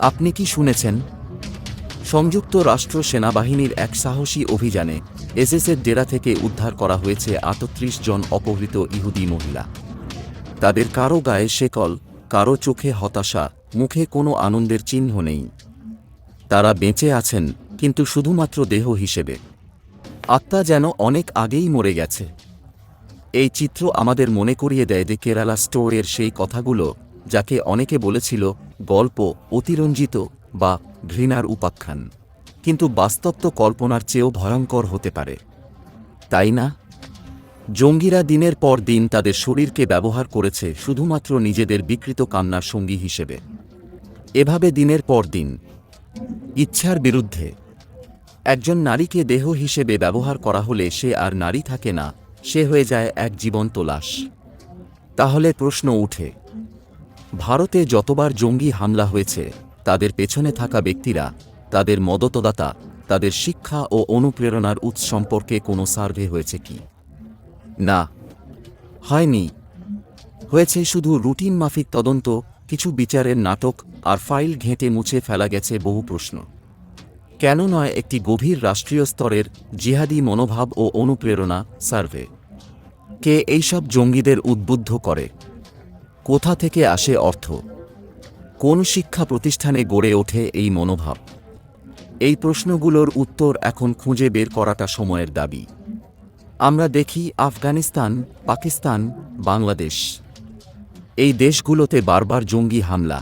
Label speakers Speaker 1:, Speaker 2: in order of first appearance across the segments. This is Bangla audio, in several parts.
Speaker 1: আপনি কি শুনেছেন? সংযুক্ত রাষ্ট্র সেনাবাহিনীর এক সাহসী অভিযানে এসএসের ডেরা থেকে উদ্ধার করা হয়েছে ৩৮ জন অপহৃত ইহুদি মহিলা। তাদের কারো গায়ে শেকল, কারো চোখে হতাশা, মুখে কোনো আনন্দের চিহ্ন নেই। তারা বেঁচে আছেন, কিন্তু শুধুমাত্র দেহ হিসেবে। আত্মা যেন অনেক আগেই মরে গেছে। এই চিত্র আমাদের মনে করিয়ে দেয় যে কেরালা স্টোরের সেই কথাগুলো, যাকে অনেকে বলেছিল গল্প, অতিরঞ্জিত বা ঘৃণার উপাখ্যান। কিন্তু বাস্তব তো কল্পনার চেয়েও ভয়ঙ্কর হতে পারে, তাই না? জঙ্গিরা দিনের পর দিন তাদের শরীরকে ব্যবহার করেছে শুধুমাত্র নিজেদের বিকৃত কান্নার সঙ্গী হিসেবে। এভাবে দিনের পর দিন ইচ্ছার বিরুদ্ধে একজন নারীকে দেহ হিসেবে ব্যবহার করা হলে সে আর নারী থাকে না, সে হয়ে যায় এক জীবন্ত লাশ। তাহলে প্রশ্ন উঠে, ভারতে যতবার জঙ্গি হামলা হয়েছে, তাদের পেছনে থাকা ব্যক্তিরা, তাদের মদতদাতা, তাদের শিক্ষা ও অনুপ্রেরণার উৎস সম্পর্কে কোনো সার্ভে হয়েছে কি? না, হয়নি। হয়েছে শুধু রুটিন মাফিক তদন্ত, কিছু বিচারের নাটক, আর ফাইল ঘেঁটে মুছে ফেলা গেছে বহু প্রশ্ন। কেন নয় একটি গভীর রাষ্ট্রীয় স্তরের জিহাদি মনোভাব ও অনুপ্রেরণা সার্ভে? কে এইসব জঙ্গিদের উদ্বুদ্ধ করে? কোথা থেকে আসে অর্থ? কোন শিক্ষা প্রতিষ্ঠানে গড়ে ওঠে এই মনোভাব? এই প্রশ্নগুলোর উত্তর এখন খুঁজে বের করাটা সময়ের দাবি। আমরা দেখি আফগানিস্তান, পাকিস্তান, বাংলাদেশ, এই দেশগুলোতে বারবার জঙ্গি হামলা।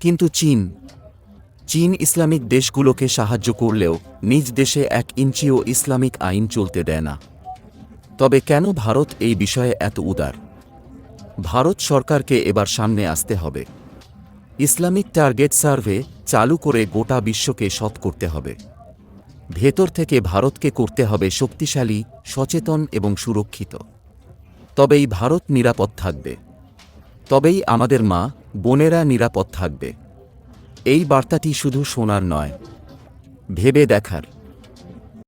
Speaker 1: কিন্তু চীন ইসলামিক দেশগুলোকে সাহায্য করলেও নিজ দেশে ১ ইঞ্চিও ইসলামিক আইন চলতে দেয় না। তবে কেন ভারত এই বিষয়ে এত উদার? ভারত সরকারকে এবার সামনে আসতে হবে। ইসলামিক টার্গেট সার্ভে চালু করে গোটা বিশ্বকে সৎ করতে হবে। ভেতর থেকে ভারতকে করতে হবে শক্তিশালী, সচেতন এবং সুরক্ষিত। তবেই ভারত নিরাপদ থাকবে। তবেই আমাদের মা, বোনেরা নিরাপদ থাকবে। এই বার্তাটি শুধু শোনার নয়, ভেবে দেখার।